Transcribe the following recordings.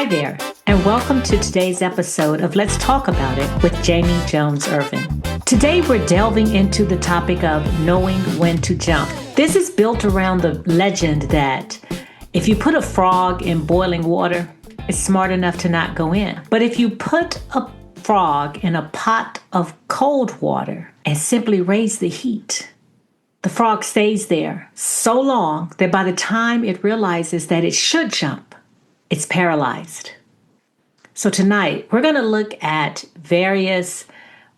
Hi there, and welcome to today's episode of Let's Talk About It with Jamie Jones Irvin. Today we're delving into the topic of knowing when to jump. This is built around the legend that if you put a frog in boiling water, it's smart enough to not go in. But if you put a frog in a pot of cold water and simply raise the heat, the frog stays there so long that by the time it realizes that it should jump, it's paralyzed. So tonight, we're going to look at various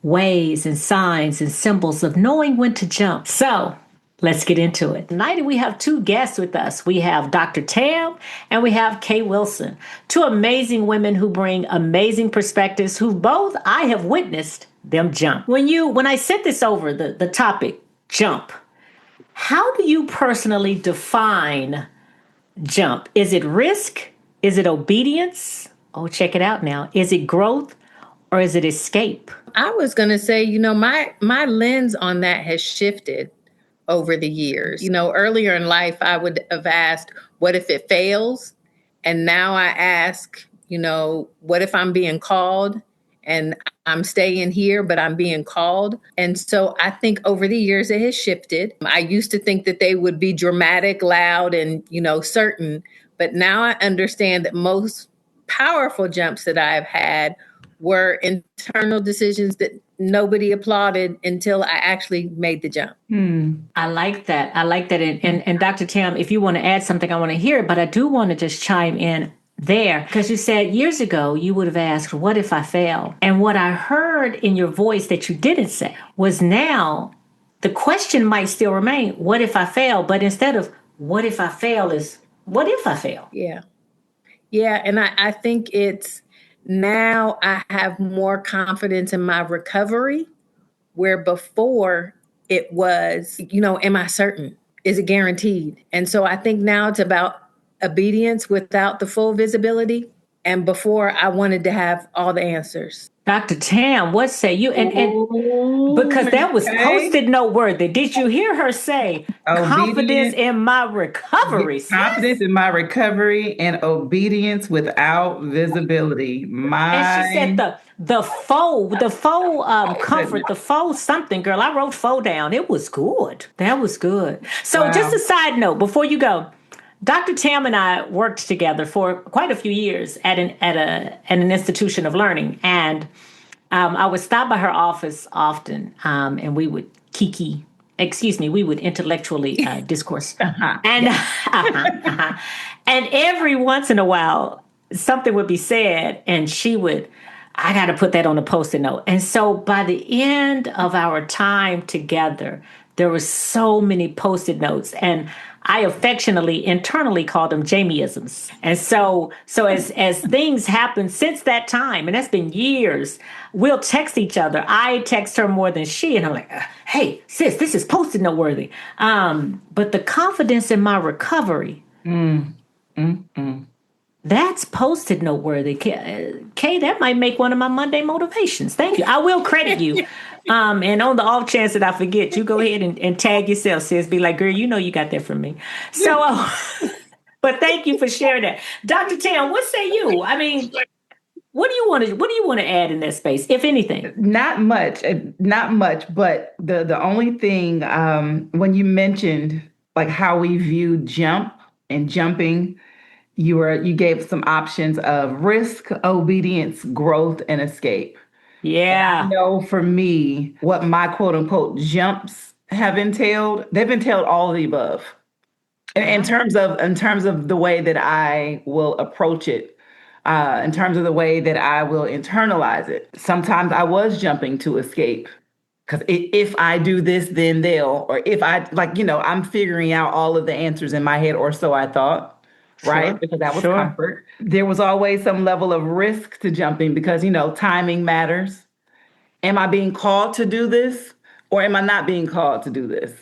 ways and signs and symbols of knowing when to jump. So let's get into it. Tonight, we have two guests with us. We have Dr. Tam and we have Kay Wilson, two amazing women who bring amazing perspectives, who both I have witnessed them jump. When I sent this over, the topic, jump, how do you personally define jump? Is it risk? Is it obedience? Oh, check it out now. Is it growth or is it escape? I was going to say, my lens on that has shifted over the years. Earlier in life, I would have asked, what if it fails? And now I ask, what if I'm being called and I'm staying here, but I'm being called? And so I think over the years, it has shifted. I used to think that they would be dramatic, loud, and, certain. But now I understand that most powerful jumps that I've had were internal decisions that nobody applauded until I actually made the jump. I like that. And Dr. Tam, if you want to add something, I want to hear it, but I do want to just chime in there because you said years ago you would have asked, what if I fail? And what I heard in your voice that you didn't say was now the question might still remain, what if I fail? But instead of what if I fail is, what if I fail? Yeah. And I think it's now I have more confidence in my recovery, where before it was, am I certain? Is it guaranteed? And so I think now it's about obedience without the full visibility. And before I wanted to have all the answers. Dr. Tam, what say you? And because that was posted noteworthy. Did you hear her say confidence in my recovery? Confidence in my recovery and obedience without visibility. And she said the faux comfort, the faux something, girl. I wrote faux down. It was good. That was good. So Just a side note before you go. Dr. Tam and I worked together for quite a few years at an institution of learning, and I would stop by her office often, and we would we would intellectually discourse, and every once in a while something would be said, and I got to put that on a Post-it note, and so by the end of our time together, there were so many Post-it notes, and I affectionately, internally called them Jamieisms. And so as things happen since that time, and that's been years, we'll text each other. I text her more than she, and I'm like, hey, sis, this is Post-it note worthy. But the confidence in my recovery, that's Post-it note worthy. Kay, that might make one of my Monday motivations. Thank you. I will credit you. And on the off chance that I forget, you go ahead and tag yourself, sis. Be like, girl, you got that from me. So, but thank you for sharing that. Dr. Tam, what say you? I mean, what do you want to add in that space, if anything? Not much, but the only thing, when you mentioned like how we view jump and jumping, you gave some options of risk, obedience, growth, and escape. Yeah. And I know for me, what my quote unquote jumps have entailed, they've entailed all of the above. In terms of the way that I will approach it, in terms of the way that I will internalize it. Sometimes I was jumping to escape. Because if I do this, then they'll, or if I'm figuring out all of the answers in my head, or so I thought. Right? Sure. Because that was comfort. There was always some level of risk to jumping because, timing matters. Am I being called to do this or am I not being called to do this?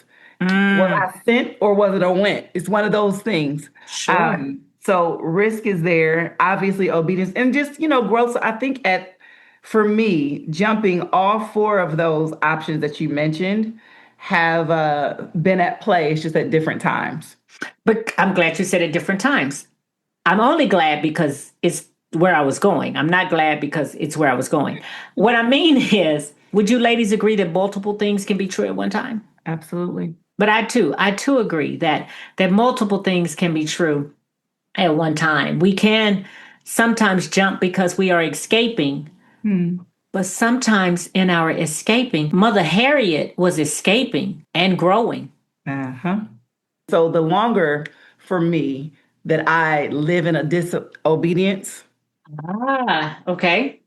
Was I sent or was it a went? It's one of those things. Sure. So risk is there, obviously obedience and just, growth. So I think for me, jumping all four of those options that you mentioned have been at play. It's just at different times. But I'm glad you said at different times. I'm only glad because it's where I was going. I'm not glad because it's where I was going. What I mean is, would you ladies agree that multiple things can be true at one time? Absolutely. But I too agree that multiple things can be true at one time. We can sometimes jump because we are escaping, Hmm. but sometimes in our escaping, Mother Harriet was escaping and growing. Uh-huh. So the longer for me that I live in a disobedience Ah, okay.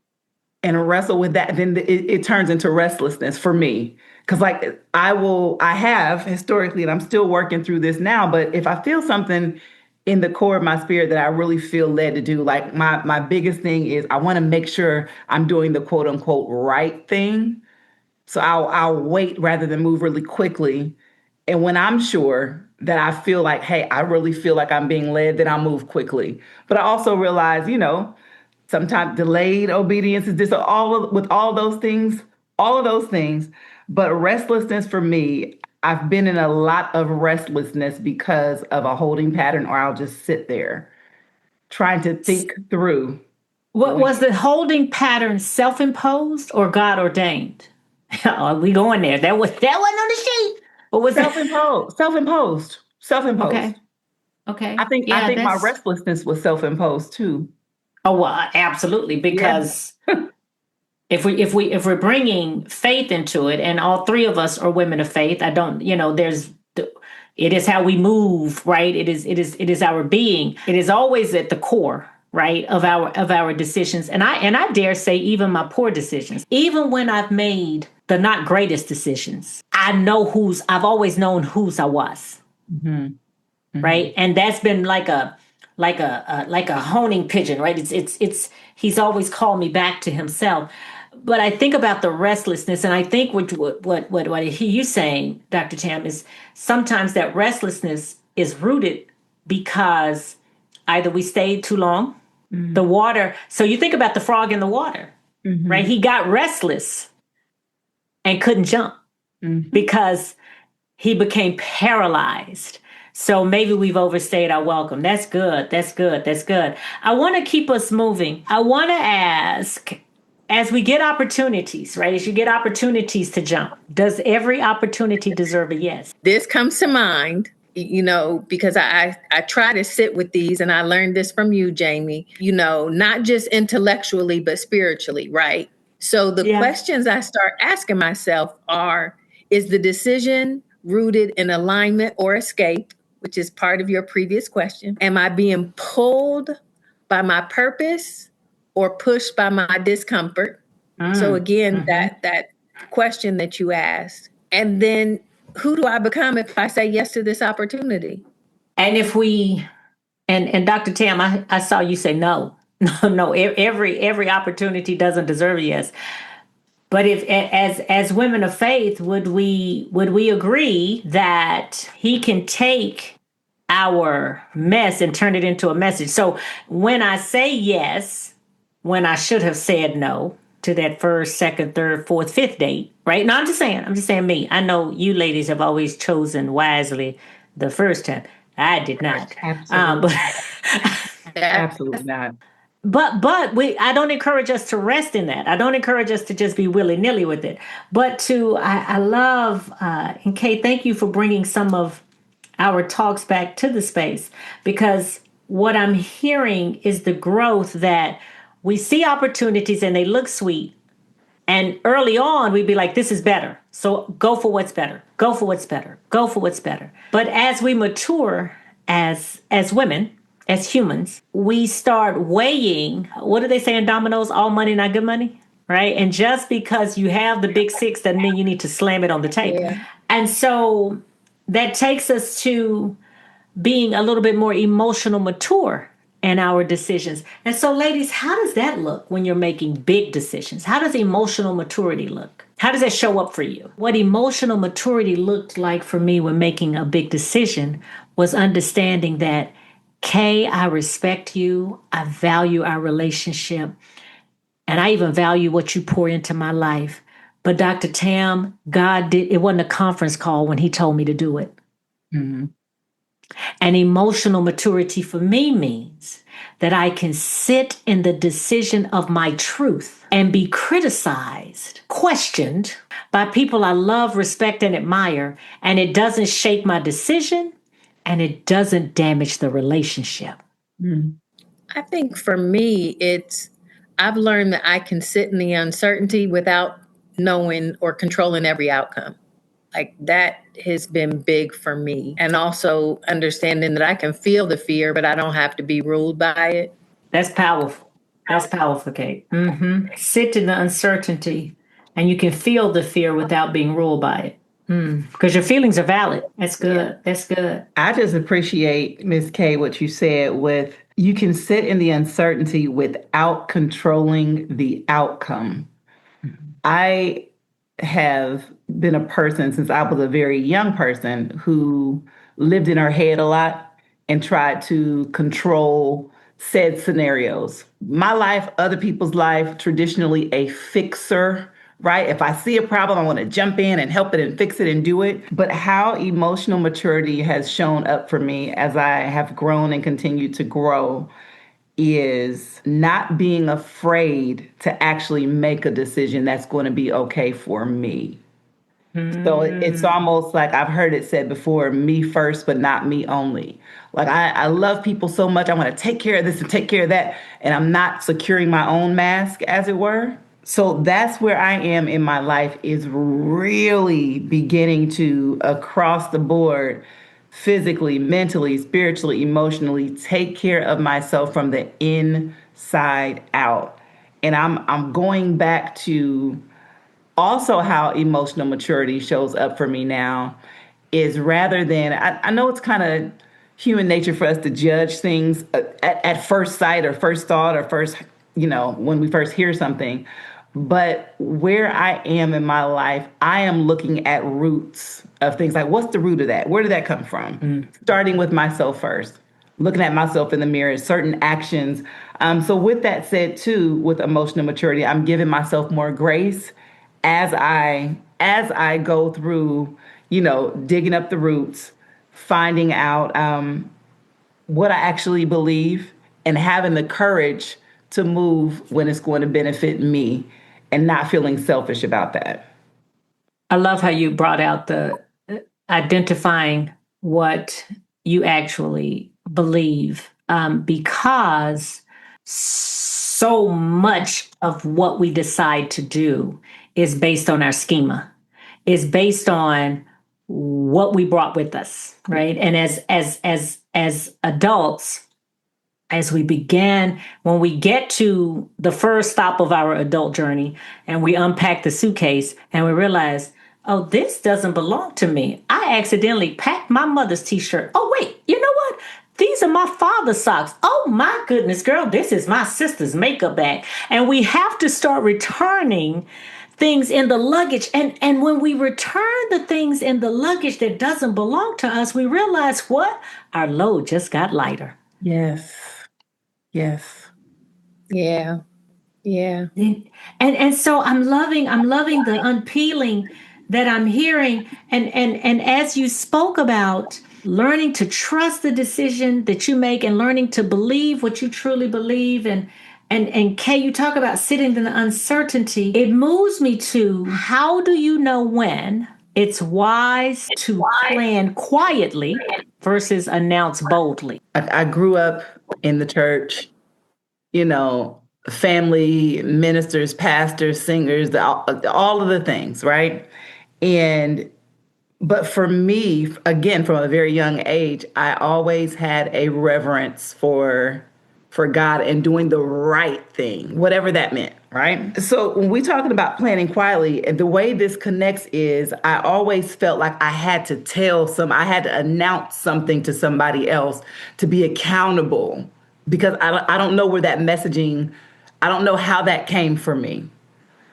and wrestle with that, then it turns into restlessness for me. Because like I have historically, and I'm still working through this now, but if I feel something in the core of my spirit that I really feel led to do, like my biggest thing is I want to make sure I'm doing the quote unquote right thing. So I'll wait rather than move really quickly. And when I'm sure that I feel like, hey, I really feel like I'm being led, then I'll move quickly. But I also realize, sometimes delayed obedience is just with all of those things. But restlessness for me, I've been in a lot of restlessness because of a holding pattern, or I'll just sit there trying to think through. What was the holding pattern self-imposed or God ordained? Are we going there? That wasn't on the sheet. What was it? Self-imposed, self-imposed, Okay. self-imposed. I Okay. think I Yeah, think my that's restlessness was self-imposed too. oh well, absolutely. Yeah. Because if we're bringing faith into it, and all three of us are women of faith, I don't, it is how we move, right? It is our being. It is always at the core, right, of our decisions. And I dare say even my poor decisions. Even when I've made the not greatest decisions, I've always known whose I was, Mm-hmm. Mm-hmm. right? And that's been like a honing pigeon, right? It's he's always called me back to himself. But I think about the restlessness, and I think what I hear you saying, Dr. Tam, is sometimes that restlessness is rooted because either we stayed too long, the water. So you think about the frog in the water, right? Mm-hmm. He got restless and couldn't jump Mm-hmm. because he became paralyzed. So maybe we've overstayed our welcome. That's good. That's good. That's good. I want to keep us moving. I want to ask, as we get opportunities, right? As you get opportunities to jump, does every opportunity deserve a yes? This comes to mind, because I try to sit with these, and I learned this from you, Jamie, not just intellectually, but spiritually, right? So the Yeah. questions I start asking myself are, is the decision rooted in alignment or escape, which is part of your previous question? Am I being pulled by my purpose or pushed by my discomfort? So again, Mm-hmm. that question that you asked. And then who do I become if I say yes to this opportunity? And if we and Dr. Tam, I saw you say no. No, no, every opportunity doesn't deserve a yes. But if as women of faith, would we agree that he can take our mess and turn it into a message? So when I say yes, when I should have said no to that first, second, third, fourth, fifth date, right? No, I'm just saying me. I know you ladies have always chosen wisely the first time. I did not. Absolutely. But Absolutely not. I don't encourage us to rest in that. I don't encourage us to just be willy nilly with it. But I love and Kay, thank you for bringing some of our talks back to the space, because what I'm hearing is the growth that we see opportunities and they look sweet. And early on, we'd be like, this is better. So go for what's better. Go for what's better. Go for what's better. But as we mature as women, as humans, we start weighing, what do they say in dominoes? All money, not good money. Right. And just because you have the big six doesn't mean you need to slam it on the table. Yeah. And so that takes us to being a little bit more emotional mature in our decisions. And so, ladies, how does that look when you're making big decisions? How does emotional maturity look? How does that show up for you? What emotional maturity looked like for me when making a big decision was understanding that, Kay, I respect you. I value our relationship. And I even value what you pour into my life. But Dr. Tam, God did, it wasn't a conference call when he told me to do it. Mm-hmm. And emotional maturity for me means that I can sit in the decision of my truth and be criticized, questioned by people I love, respect, and admire. And it doesn't shake my decision and it doesn't damage the relationship. I think for me, I've learned that I can sit in the uncertainty without knowing or controlling every outcome. Like that has been big for me. And also understanding that I can feel the fear, but I don't have to be ruled by it. That's powerful. That's powerful, Kate. Sit in the uncertainty and you can feel the fear without being ruled by it. Because your feelings are valid. That's good. Yeah. That's good. I just appreciate, Miss K, what you said with you can sit in the uncertainty without controlling the outcome. I have been a person since I was a very young person who lived in her head a lot and tried to control said scenarios. My life, other people's life, traditionally a fixer, right? If I see a problem, I want to jump in and help it and fix it and do it. But how emotional maturity has shown up for me as I have grown and continue to grow is not being afraid to actually make a decision that's going to be okay for me. So it's almost like I've heard it said before, me first, but not me only. Like I love people so much. I want to take care of this and take care of that. And I'm not securing my own mask, as it were. So that's where I am in my life, is really beginning to, across the board, physically, mentally, spiritually, emotionally, take care of myself from the inside out. And I'm going back to also how emotional maturity shows up for me now is rather than, I know it's kind of human nature for us to judge things at first sight or first thought or first, when we first hear something. But where I am in my life, I am looking at roots of things like, what's the root of that? Where did that come from? Starting with myself first, looking at myself in the mirror, certain actions. So with that said, too, with emotional maturity, I'm giving myself more grace as I go through, digging up the roots, finding out what I actually believe, and having the courage to move when it's going to benefit me and not feeling selfish about that. I love how you brought out the identifying what you actually believe, because so much of what we decide to do is based on our schema, is based on what we brought with us, right? And as adults, as we begin, when we get to the first stop of our adult journey and we unpack the suitcase and we realize, oh, this doesn't belong to me. I accidentally packed my mother's t-shirt. Oh, wait, you know what? These are my father's socks. Oh my goodness, girl, this is my sister's makeup bag. And we have to start returning things in the luggage. And when we return the things in the luggage that doesn't belong to us, we realize what? Our load just got lighter. Yes. Yes. Yeah. Yeah. And so I'm loving the unpeeling that I'm hearing. And as you spoke about learning to trust the decision that you make and learning to believe what you truly believe, and Kay, you talk about sitting in the uncertainty. It moves me to, how do you know when it's wise to plan quietly versus announce boldly? I grew up in the church, family, ministers, pastors, singers, all of the things, right? But for me, again, from a very young age, I always had a reverence for God and doing the right thing, whatever that meant, right? So when we're talking about planning quietly, the way this connects is I always felt like I had to announce something to somebody else to be accountable, because I don't know where that messaging, I don't know how that came from me.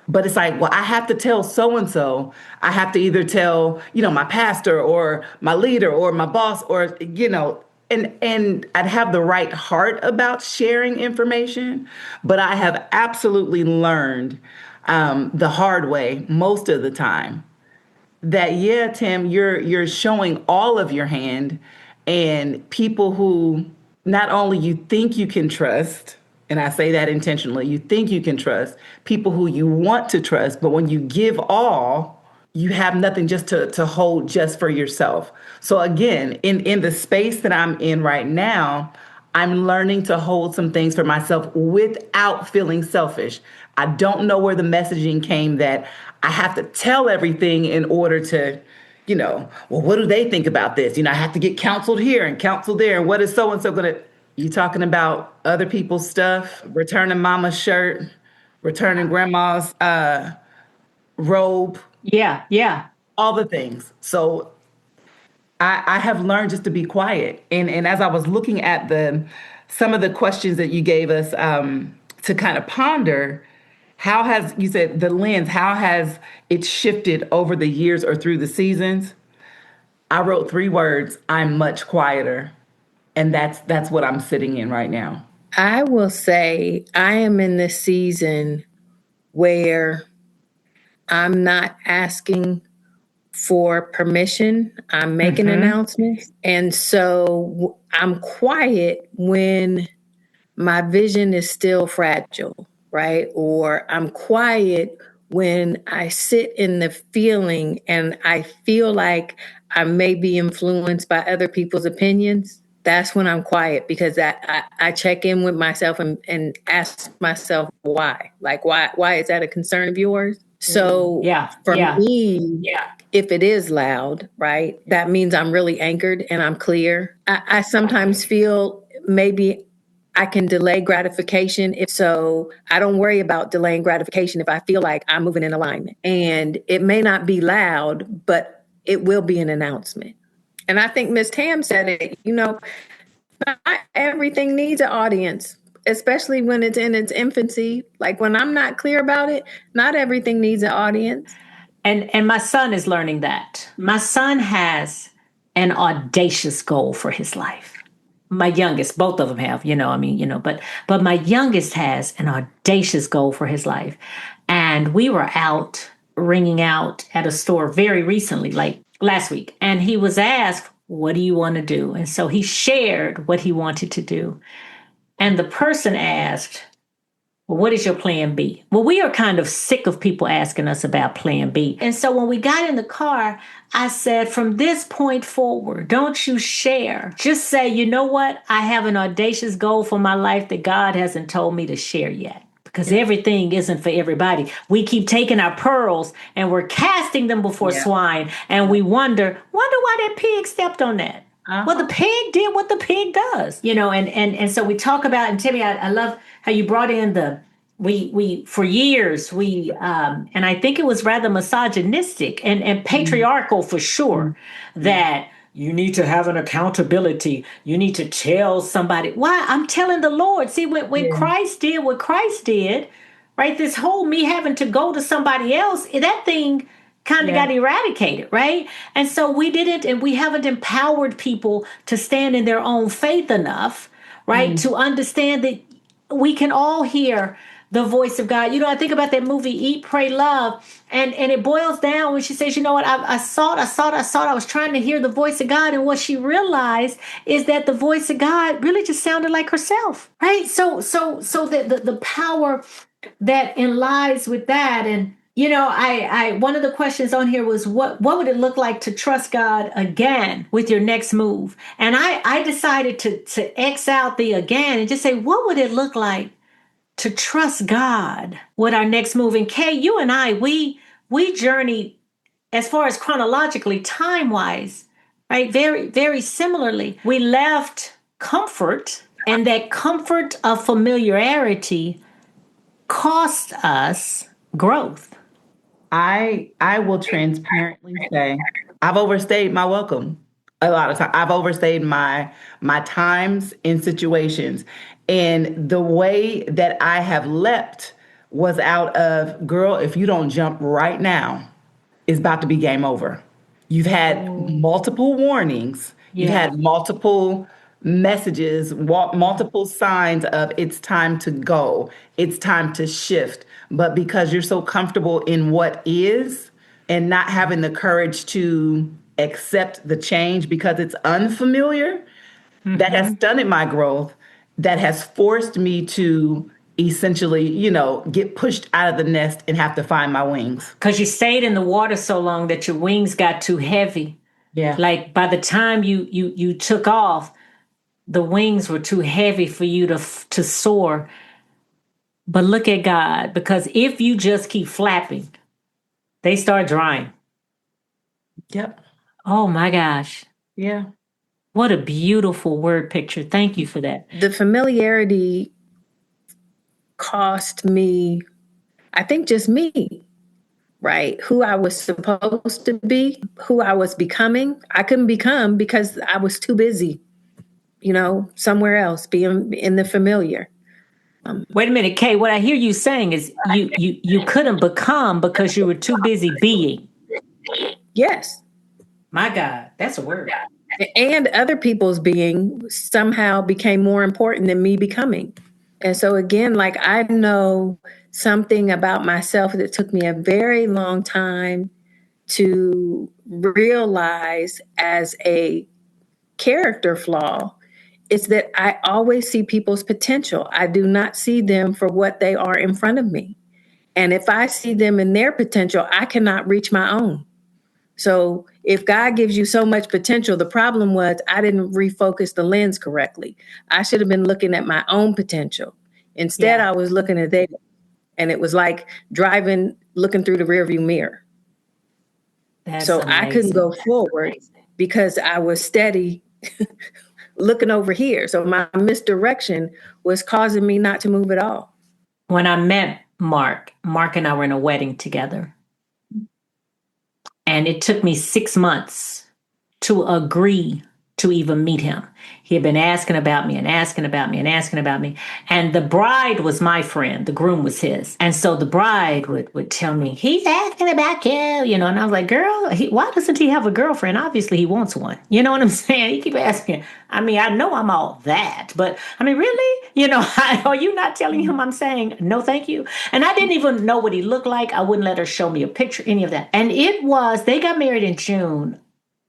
But it's like, well, I have to tell so-and-so. I have to either tell, my pastor or my leader or my boss or, and I'd have the right heart about sharing information. But I have absolutely learned the hard way most of the time that, yeah, Tim, you're showing all of your hand And people who not only you think you can trust, and I say that intentionally, you think you can trust people who you want to trust, but when you give all, you have nothing just to hold just for yourself. So again, in the space that I'm in right now, I'm learning to hold some things for myself without feeling selfish. I don't know where the messaging came that I have to tell everything in order to, well, what do they think about this? I have to get counseled here and counseled there. And what is so and so going to, you talking about other people's stuff, returning mama's shirt, returning grandma's robe, Yeah, yeah. all the things. So I have learned just to be quiet. And as I was looking at some of the questions that you gave us to kind of ponder, how has, you said the lens, how has it shifted over the years or through the seasons? I wrote 3 words: I'm much quieter. And that's what I'm sitting in right now. I will say I am in this season where I'm not asking for permission. I'm making announcements. And so I'm quiet when my vision is still fragile, right? Or I'm quiet when I sit in the feeling and I feel like I may be influenced by other people's opinions. That's when I'm quiet, because I check in with myself and ask myself why. Like, why is that a concern of yours? So for me, if it is loud, right, that means I'm really anchored and I'm clear. I sometimes feel maybe I can delay gratification. If so, I don't worry about delaying gratification if I feel like I'm moving in alignment. And it may not be loud, but it will be an announcement. And I think Miss Tam said it, not everything needs an audience, especially when it's in its infancy. Like when I'm not clear about it, not everything needs an audience. And my son is learning that. My son has an audacious goal for his life. My youngest, both of them have, but my youngest has an audacious goal for his life. And we were out ringing out at a store very recently, like last week. And he was asked, what do you want to do? And so he shared what he wanted to do. And the person asked, well, what is your plan B? Well, we are kind of sick of people asking us about plan B. And so when we got in the car, I said, from this point forward, don't you share. Just say, you know what? I have an audacious goal for my life that God hasn't told me to share yet. Because everything isn't for everybody. We keep taking our pearls and we're casting them before swine. And we wonder why that pig stepped on that. Well, the pig did what the pig does, and so we talk about, and Timmy, I love how you brought in we for years, and I think it was rather misogynistic and patriarchal for sure, that you need to have an accountability. You need to tell somebody. Why? I'm telling the Lord. See, when Christ did what Christ did, right, this whole me having to go to somebody else, that thing kind of got eradicated, right? And so we didn't, and we haven't empowered people to stand in their own faith enough, right? To understand that we can all hear the voice of God. I think about that movie, Eat, Pray, Love, and it boils down when she says, you know what, I was trying to hear the voice of God, and what she realized is that the voice of God really just sounded like herself, right? So the power that lies with that. And I one of the questions on here was what would it look like to trust God again with your next move? And I decided to X out the again and just say, what would it look like to trust God with our next move? And Kay, you and I, we journeyed as far as chronologically, time-wise, right? Very, very similarly. We left comfort, and that comfort of familiarity cost us growth. I will transparently say I've overstayed my welcome a lot of times. I've overstayed my times in situations. And the way that I have leapt was out of, girl, if you don't jump right now, it's about to be game over. You've had multiple warnings. You've had multiple messages, multiple signs of it's time to go. It's time to shift. But because you're so comfortable in what is and not having the courage to accept the change because it's unfamiliar, that has stunted my growth, that has forced me to essentially, get pushed out of the nest and have to find my wings. Because you stayed in the water so long that your wings got too heavy. Yeah. Like by the time you took off, the wings were too heavy for you to soar. But look at God, because if you just keep flapping, they start drying. Yep. Oh my gosh. Yeah. What a beautiful word picture. Thank you for that. The familiarity cost me, I think, just me, right? Who I was supposed to be, who I was becoming. I couldn't become because I was too busy, somewhere else, being in the familiar. Wait a minute, Kay. What I hear you saying is you couldn't become because you were too busy being. Yes. My God, that's a word. And other people's being somehow became more important than me becoming. And so again, like I know something about myself that took me a very long time to realize as a character flaw. It's that I always see people's potential. I do not see them for what they are in front of me. And if I see them in their potential, I cannot reach my own. So if God gives you so much potential, the problem was I didn't refocus the lens correctly. I should have been looking at my own potential. Instead, I was looking at theirs. And it was like driving, looking through the rearview mirror. That's so amazing. I couldn't go forward because I was steady looking over here. So my misdirection was causing me not to move at all. When I met Mark and I were in a wedding together. And it took me 6 months to agree to even meet him. He had been asking about me and asking about me and asking about me. And the bride was my friend. The groom was his. And so the bride would tell me, he's asking about you, and I was like, girl, why doesn't he have a girlfriend? Obviously he wants one. You know what I'm saying? He keep asking. I mean, I know I'm all that, but I mean, really? Are you not telling him I'm saying, no, thank you? And I didn't even know what he looked like. I wouldn't let her show me a picture, any of that. And they got married in June.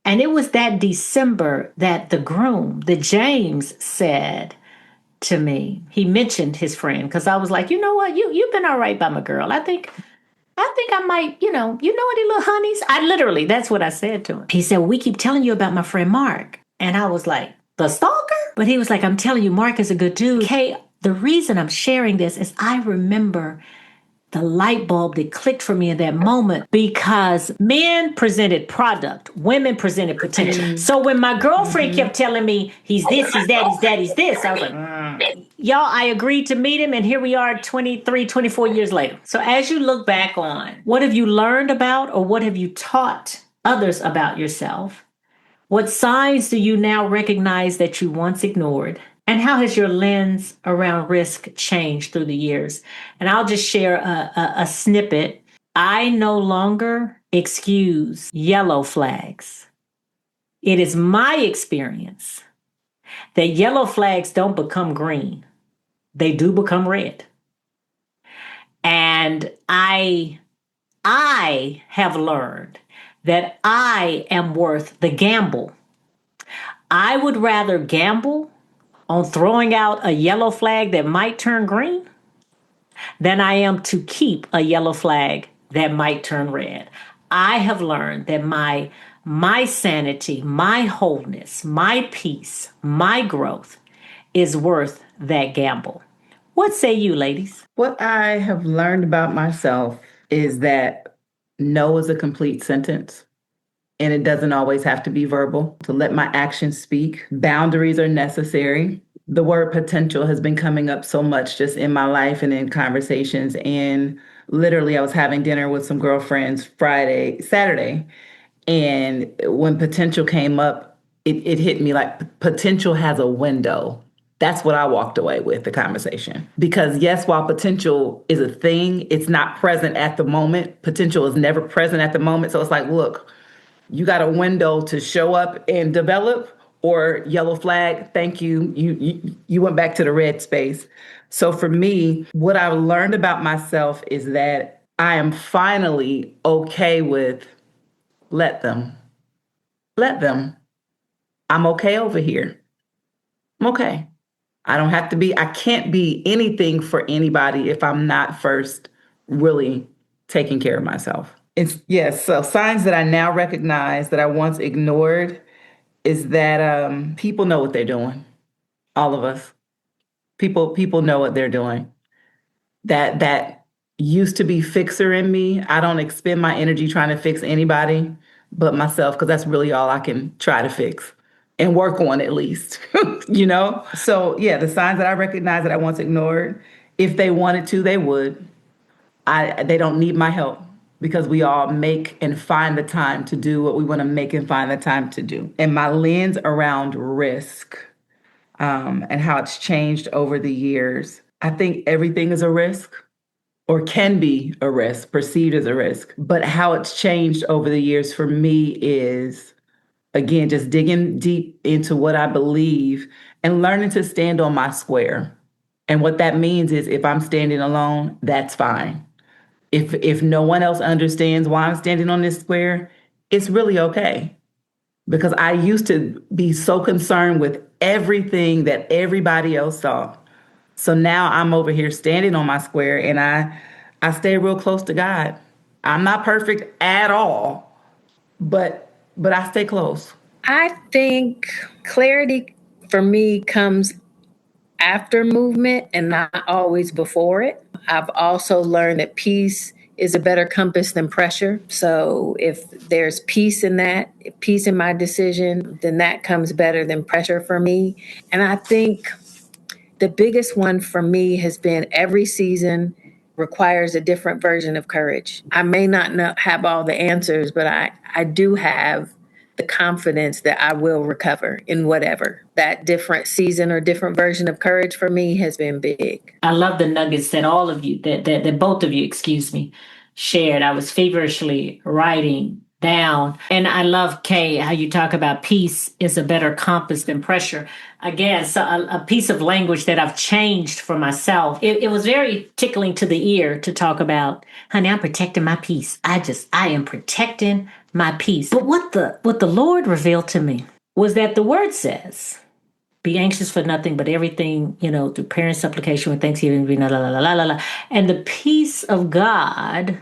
And it was that December that the groom, the James, said to me, he mentioned his friend, because I was like, you know what, you've been all right by my girl. I think I might, you know what, you little honeys. That's what I said to him. He said, well, we keep telling you about my friend Mark. And I was like, the stalker? But he was like, I'm telling you, Mark is a good dude. Hey, the reason I'm sharing this is I remember the light bulb that clicked for me in that moment, because men presented product, women presented potential. So when my girlfriend kept telling me he's this, he's that, he's that, he's this, I was like, y'all, I agreed to meet him, and here we are 23, 24 years later. So as you look back on, what have you learned about, or what have you taught others about yourself? What signs do you now recognize that you once ignored? And how has your lens around risk changed through the years? And I'll just share a snippet. I no longer excuse yellow flags. It is my experience that yellow flags don't become green. They do become red. And I have learned that I am worth the gamble. I would rather gamble on throwing out a yellow flag that might turn green than I am to keep a yellow flag that might turn red. I have learned that my sanity, my wholeness, my peace, my growth is worth that gamble. What say you, ladies? What I have learned about myself is that no is a complete sentence. And it doesn't always have to be verbal. To let my actions speak. Boundaries are necessary. The word potential has been coming up so much just in my life and in conversations. And literally, I was having dinner with some girlfriends Saturday. And when potential came up, it hit me like potential has a window. That's what I walked away with the conversation. Because yes, while potential is a thing, it's not present at the moment. Potential is never present at the moment. So it's like, look, you got a window to show up and develop, or yellow flag, thank you. You went back to the red space. So for me, what I've learned about myself is that I am finally okay with let them. let them. I'm okay over here. I'm okay. I can't be anything for anybody if I'm not first really taking care of myself. It's yes. So signs that I now recognize that I once ignored is that people know what they're doing. All of us. People know what they're doing. That used to be fixer in me. I don't expend my energy trying to fix anybody but myself because that's really all I can try to fix and work on at least, you know? So yeah, the signs that I recognize that I once ignored, if they wanted to, they would. They don't need my help because we all make and find the time to do what we want to make and find the time to do. And my lens around risk and how it's changed over the years. I think everything is a risk or can be a risk, perceived as a risk. But how it's changed over the years for me is, again, just digging deep into what I believe and learning to stand on my square. And what that means is if I'm standing alone, that's fine. If no one else understands why I'm standing on this square, it's really okay. Because I used to be so concerned with everything that everybody else saw. So now I'm over here standing on my square and I stay real close to God. I'm not perfect at all, but I stay close. I think clarity for me comes after movement and not always before it. I've also learned that peace is a better compass than pressure. So if there's peace in that, peace in my decision, then that comes better than pressure for me. And I think the biggest one for me has been every season requires a different version of courage. I may not have all the answers, but I do have the confidence that I will recover in whatever. That different season or different version of courage for me has been big. I love the nuggets that all of you, that both of you, excuse me, shared. I was feverishly writing down. And I love, Kay, how you talk about peace is a better compass than pressure. Again, so a piece of language that I've changed for myself. It was very tickling to the ear to talk about, honey, I'm protecting my peace. I am protecting my peace. But what the Lord revealed to me was that the word says, be anxious for nothing, but everything, through prayer and supplication with thanksgiving, la la la la la la. And the peace of God,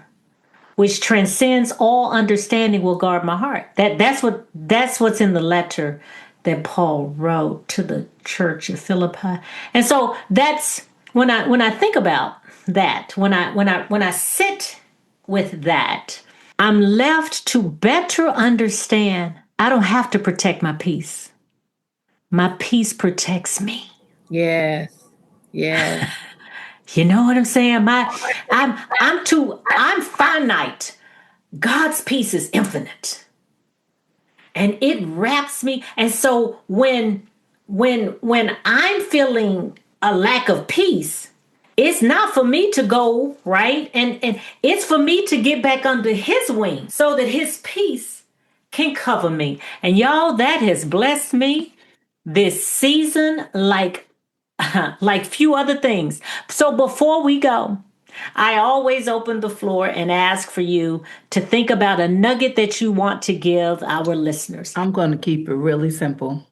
which transcends all understanding, will guard my heart. That's what's in the letter that Paul wrote to the church of Philippi. And so that's when I think about that, when I sit with that, I'm left to better understand I don't have to protect my peace. My peace protects me. Yes. Yes. You know what I'm saying? I'm finite. God's peace is infinite. And it wraps me. And so when I'm feeling a lack of peace, it's not for me to go, right? And it's for me to get back under his wing so that his peace can cover me. And y'all, that has blessed me this season like few other things. So before we go, I always open the floor and ask for you to think about a nugget that you want to give our listeners. I'm going to keep it really simple.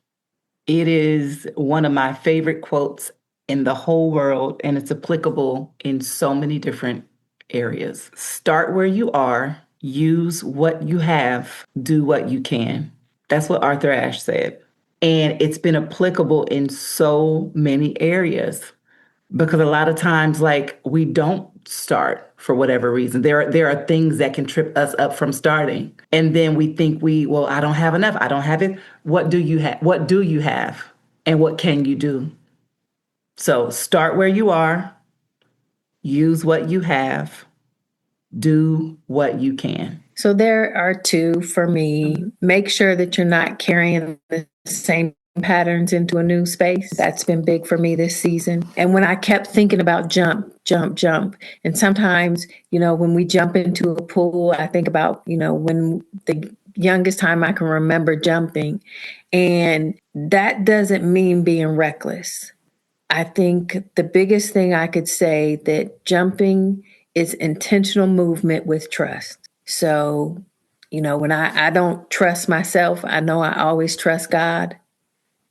It is one of my favorite quotes in the whole world, and it's applicable in so many different areas. Start where you are, use what you have, do what you can. That's what Arthur Ashe said. And it's been applicable in so many areas because a lot of times, like, we don't start for whatever reason. There are things that can trip us up from starting. And then we think I don't have enough. I don't have it. What do you have? What do you have? And what can you do? So start where you are, use what you have, do what you can. So there are two for me. Make sure that you're not carrying the same patterns into a new space. That's been big for me this season. And when I kept thinking about jump, and sometimes, when we jump into a pool, I think about, when the youngest time I can remember jumping, and that doesn't mean being reckless. I think the biggest thing I could say that jumping is intentional movement with trust. So When I don't trust myself, I know I always trust God.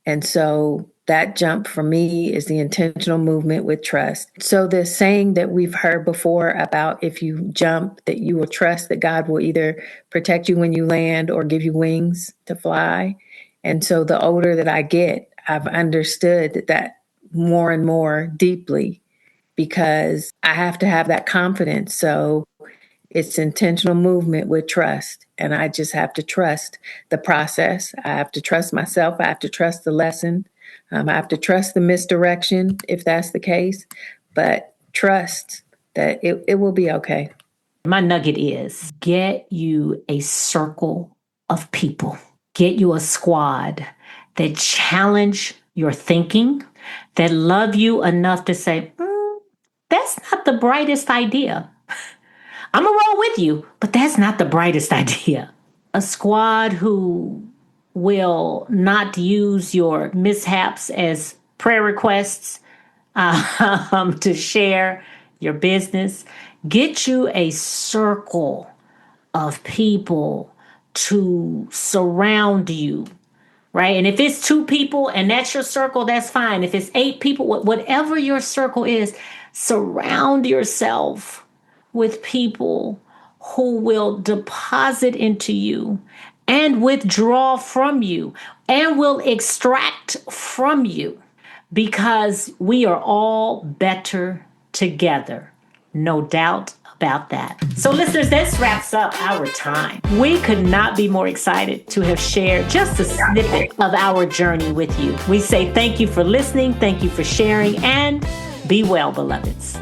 And so that jump for me is the intentional movement with trust. So the saying that we've heard before about if you jump, that you will trust that God will either protect you when you land or give you wings to fly. And so the older that I get, I've understood that more and more deeply, because I have to have that confidence. So it's intentional movement with trust. And I just have to trust the process. I have to trust myself. I have to trust the lesson. I have to trust the misdirection if that's the case, but trust that it will be okay. My nugget is get you a circle of people, get you a squad that challenge your thinking, that love you enough to say, that's not the brightest idea. I'm going to roll with you, but that's not the brightest idea. A squad who will not use your mishaps as prayer requests to share your business. Get you a circle of people to surround you, right? And if it's 2 people and that's your circle, that's fine. If it's 8 people, whatever your circle is, surround yourself with people who will deposit into you and withdraw from you and will extract from you, because we are all better together. No doubt about that. So listeners, this wraps up our time. We could not be more excited to have shared just a snippet of our journey with you. We say thank you for listening. Thank you for sharing, and be well, beloveds.